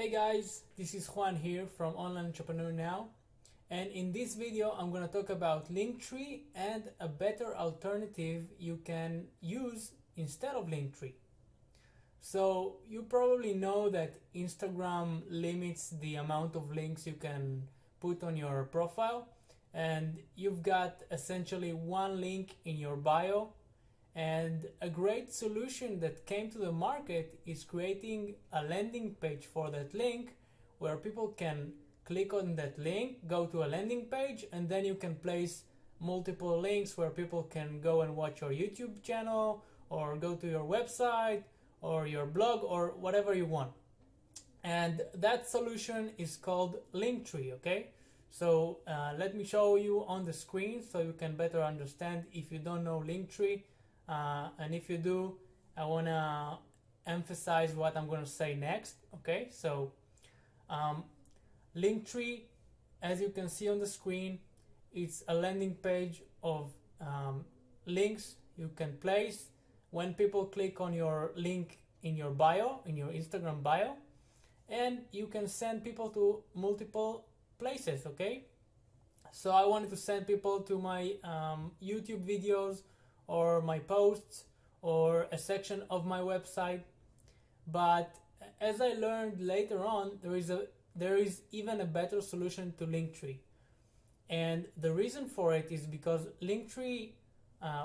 Hey guys, this is Juan here from Online Entrepreneur Now, and in this video I'm going to talk about Linktree and a better alternative you can use instead of Linktree. So you probably know that Instagram limits the amount of links you can put on your profile, and you've got essentially one link in your bio. And a great solution that came to the market is creating a landing page for that link where people can click on that link, go to a landing page, and then you can place multiple links where people can go and watch your YouTube channel or go to your website or your blog or whatever you want. And that solution is called Linktree, okay? So let me show you on the screen so you can better understand if you don't know Linktree. And if you do, I want to emphasize what I'm going to say next. Okay, so Linktree, as you can see on the screen, it's a landing page of links you can place when people click on your link in your bio, in your Instagram bio, and you can send people to multiple places. Okay, so I wanted to send people to my YouTube videos or my posts or a section of my website, but as I learned later on, there is even a better solution to Linktree. And the reason for it is because Linktree,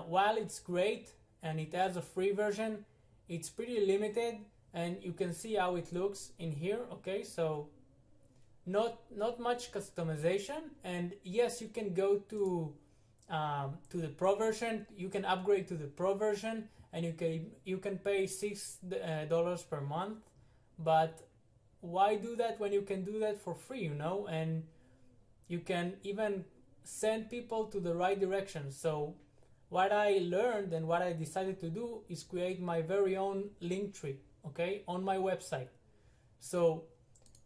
while it's great and it has a free version, it's pretty limited, and you can see how it looks in here. Okay, so not much customization, and yes, you can go to the pro version. You can upgrade to the pro version, and you can pay $6 per month. But why do that when you can do that for free, you know? And you can even send people to the right direction. So what I learned and what I decided to do is create my very own Linktree, okay, on my website. So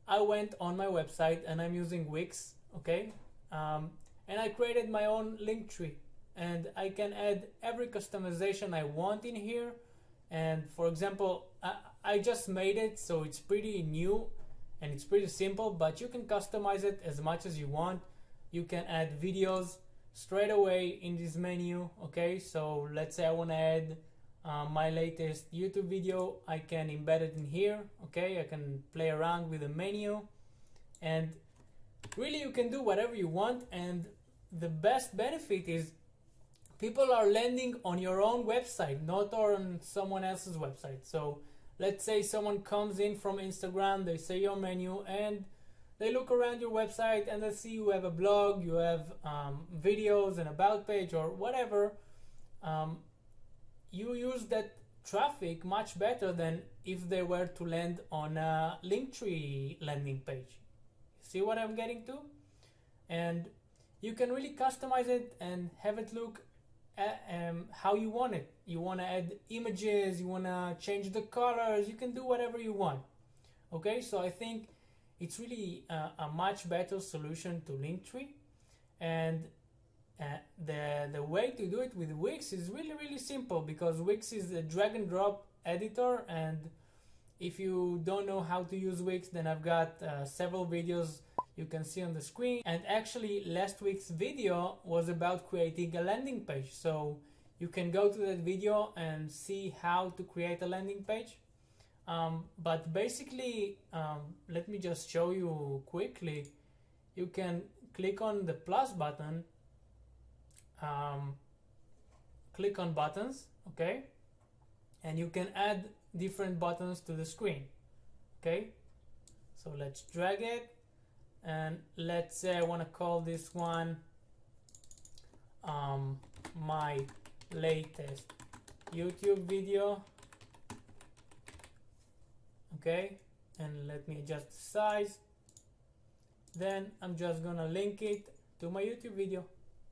I went on my website and I'm using Wix, okay, and I created my own Linktree, and I can add every customization I want in here. And for example, I just made it, so it's pretty new and it's pretty simple, but you can customize it as much as you want. You can add videos straight away in this menu. Okay, so let's say I want to add my latest YouTube video. I can embed it in here. Okay, I can play around with the menu, and really you can do whatever you want. And the best benefit is people are landing on your own website, not on someone else's website. So let's say someone comes in from Instagram, they see your menu and they look around your website and they see you have a blog, you have videos, an about page or whatever. You use that traffic much better than if they were to land on a Linktree landing page. See what I'm getting to? And you can really customize it and have it look how you want it. You want to add images, you want to change the colors, you can do whatever you want. Okay, so I think it's really a much better solution to Linktree. And the way to do it with Wix is really simple, because Wix is a drag and drop editor, and if you don't know how to use Wix, then I've got several videos you can see on the screen. And actually last week's video was about creating a landing page, so you can go to that video and see how to create a landing page. But basically, let me just show you quickly. You can click on the plus button, click on buttons, okay, and you can add different buttons to the screen. Okay, so let's drag it, and let's say I want to call this one my latest YouTube video. Okay, and let me adjust the size. Then I'm just gonna link it to my YouTube video.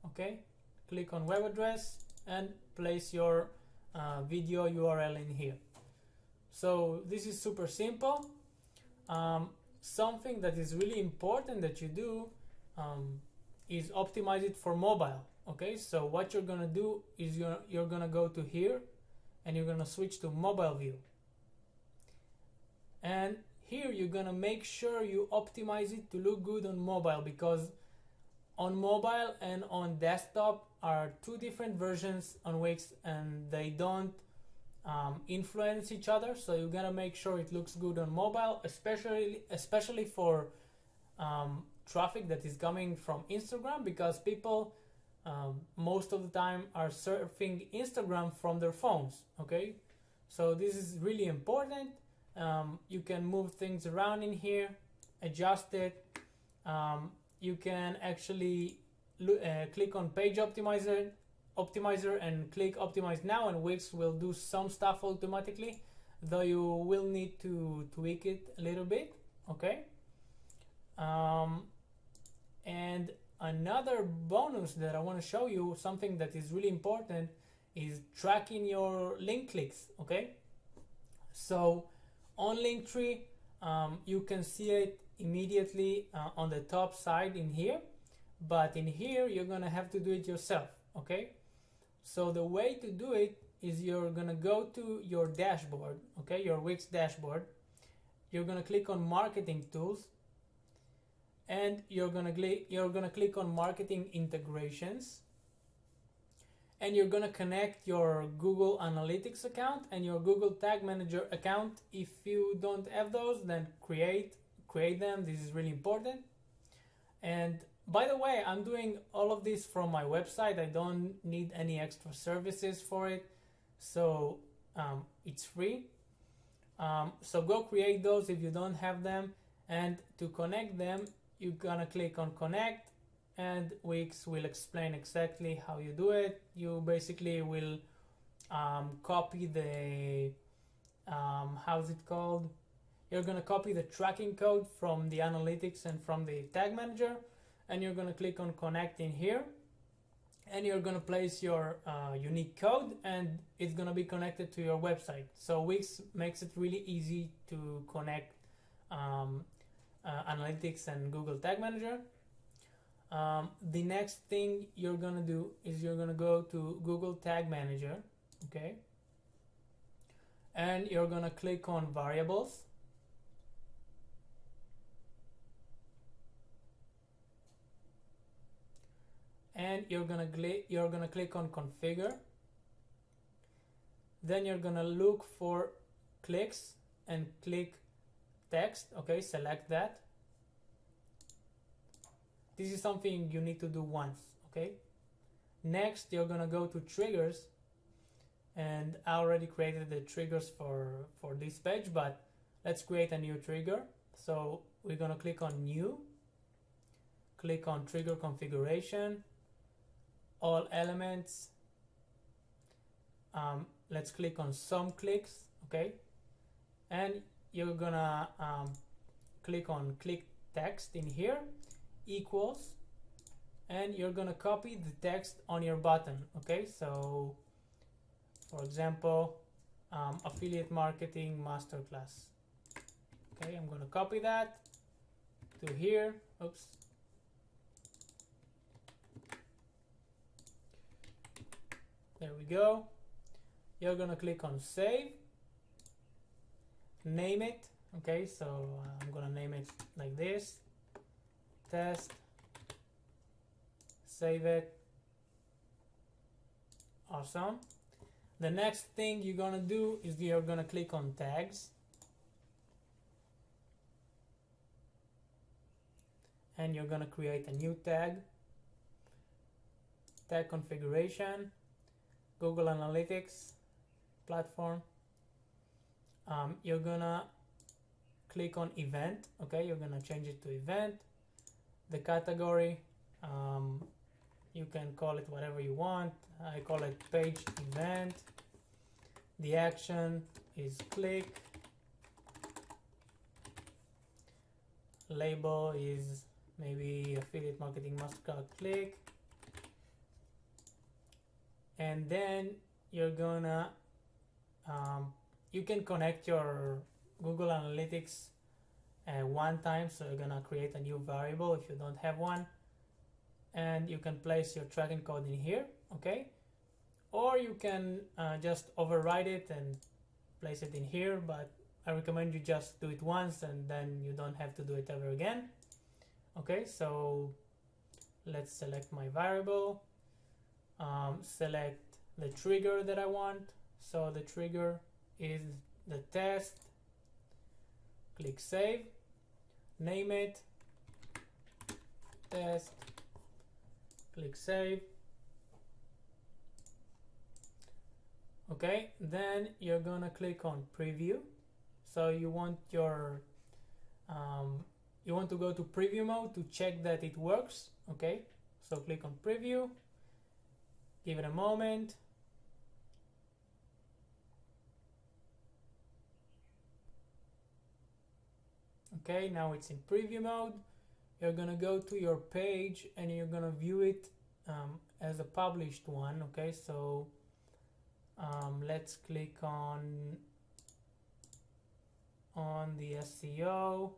Okay, click on web address and place your video URL in here. So this is super simple. Something that is really important that you do is optimize it for mobile. Okay, so what you're gonna do is you're gonna go to here and you're gonna switch to mobile view. And here you're gonna make sure you optimize it to look good on mobile, because on mobile and on desktop are two different versions on Wix, and they don't influence each other. So you gotta make sure it looks good on mobile, especially for traffic that is coming from Instagram, because people most of the time are surfing Instagram from their phones. Okay, so this is really important. You can move things around in here, adjust it. You can actually click on page optimizer and click optimize now, and Wix will do some stuff automatically, though you will need to tweak it a little bit. Okay, and another bonus that I want to show you, something that is really important, is tracking your link clicks. Okay, so on Linktree you can see it immediately on the top side in here, but in here you're gonna have to do it yourself. Okay, so the way to do it is you're gonna go to your dashboard, okay, your Wix dashboard. You're gonna click on marketing tools, and you're gonna click on marketing integrations, and you're gonna connect your Google Analytics account and your Google Tag Manager account. If you don't have those, then create them. This is really important. And by the way, I'm doing all of this from my website. I don't need any extra services for it, so it's free. So go create those if you don't have them, and to connect them you're gonna click on connect, and Wix will explain exactly how you do it. You basically will copy the how's it called, you're gonna copy the tracking code from the analytics and from the tag manager, and you're gonna click on connect in here, and you're gonna place your unique code, and it's gonna be connected to your website. So Wix makes it really easy to connect analytics and Google Tag Manager. The next thing you're gonna do is you're gonna go to Google Tag Manager, okay, and you're gonna click on variables, and you're gonna click on configure. Then you're gonna look for clicks and click text. Okay, select that. This is something you need to do once. Okay, next you're gonna go to triggers, and I already created the triggers for this page, but let's create a new trigger. So we're gonna click on new, click on trigger configuration, all elements. Let's click on some clicks. Okay, and you're gonna click on click text in here, equals, and you're gonna copy the text on your button. Okay, so for example, affiliate marketing masterclass. Okay, I'm gonna copy that to here. Oops. There we go. You're gonna click on save, name it. Okay, so I'm gonna name it like this, test, save it. Awesome. The next thing you're gonna do is you're gonna click on tags, and you're gonna create a new tag, tag configuration, Google Analytics platform. You're gonna click on event. Okay, you're gonna change it to event. The category, you can call it whatever you want. I call it page event. The action is click. Label is maybe affiliate marketing masterclass click. And then you're gonna you can connect your Google Analytics one time, so you're gonna create a new variable if you don't have one, and you can place your tracking code in here. Okay, or you can just override it and place it in here, but I recommend you just do it once and then you don't have to do it ever again. Okay, so let's select my variable, select the trigger that I want. So the trigger is the test. Click save, name it test, click save. Okay, then you're gonna click on preview. So you want your you want to go to preview mode to check that it works. Okay, so click on preview, give it a moment. Okay, now it's in preview mode. You're gonna go to your page and you're gonna view it as a published one. Okay, so let's click on the SEO,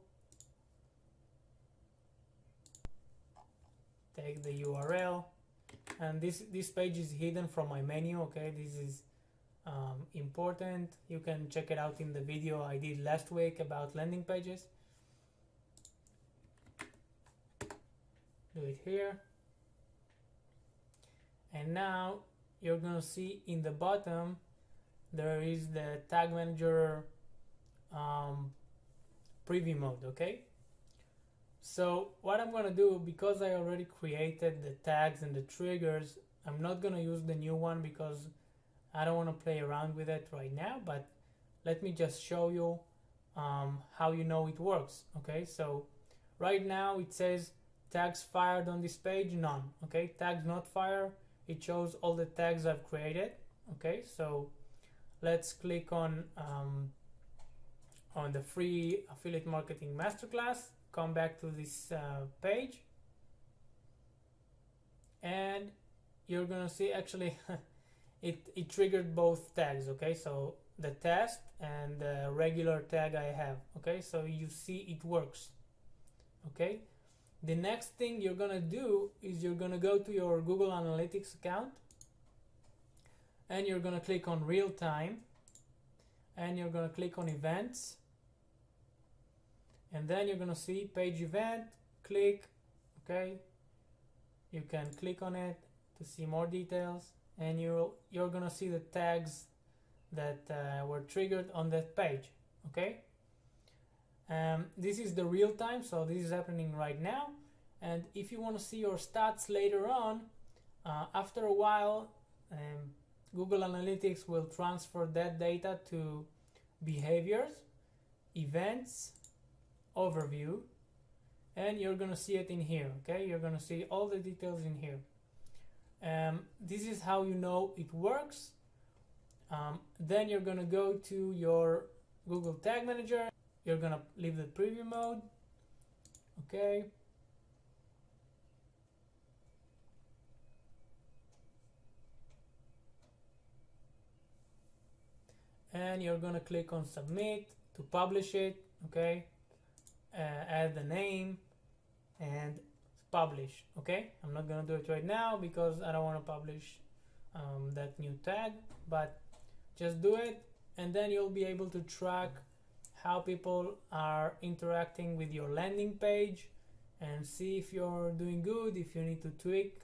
take the URL, and this page is hidden from my menu. Okay, this is important. You can check it out in the video I did last week about landing pages. Do it here, and now you're gonna see in the bottom there is the tag manager preview mode. Okay, so what I'm gonna do, because I already created the tags and the triggers, I'm not gonna use the new one because I don't want to play around with it right now, but let me just show you how you know it works. Okay, so right now it says tags fired on this page, none. Okay, tags not fired, it shows all the tags I've created. Okay, so let's click on the free affiliate marketing masterclass, come back to this page, and you're gonna see actually it triggered both tags. Okay, so the test and the regular tag I have. Okay, so you see it works. Okay, the next thing you're gonna do is you're gonna go to your Google Analytics account and you're gonna click on real time and you're gonna click on events, and then you're gonna see page event, click. Okay, you can click on it to see more details, and you're gonna see the tags that were triggered on that page. Okay, this is the real time, so this is happening right now. And if you want to see your stats later on, after a while, Google Analytics will transfer that data to behaviors, events, overview, and you're gonna see it in here. Okay, you're gonna see all the details in here. This is how you know it works. Then you're gonna go to your Google Tag Manager. You're gonna leave the preview mode. Okay, and you're gonna click on submit to publish it. Okay, add the name and publish. Okay, I'm not gonna do it right now because I don't want to publish that new tag, but just do it, and then you'll be able to track how people are interacting with your landing page and see if you're doing good, if you need to tweak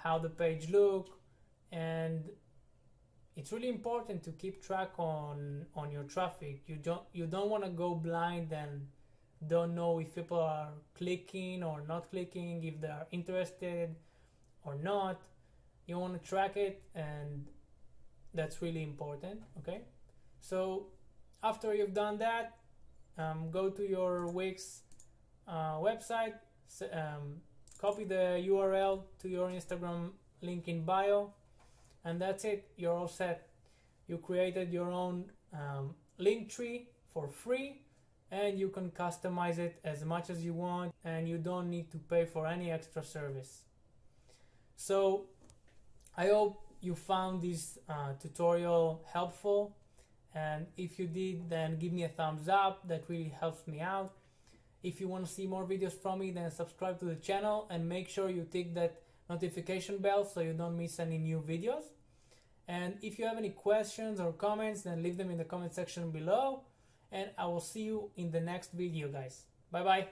how the page look. And it's really important to keep track on your traffic. You don't want to go blind and don't know if people are clicking or not clicking, if they are interested or not. You want to track it, and that's really important. Okay, so after you've done that, go to your Wix website, copy the URL to your Instagram link in bio, and that's it. You're all set. You created your own Linktree for free, and you can customize it as much as you want, and you don't need to pay for any extra service. So I hope you found this tutorial helpful, and if you did, then give me a thumbs up. That really helps me out. If you want to see more videos from me, then subscribe to the channel and make sure you tick that notification bell so you don't miss any new videos. And if you have any questions or comments, then leave them in the comment section below. and I will see you in the next video, guys. Bye bye.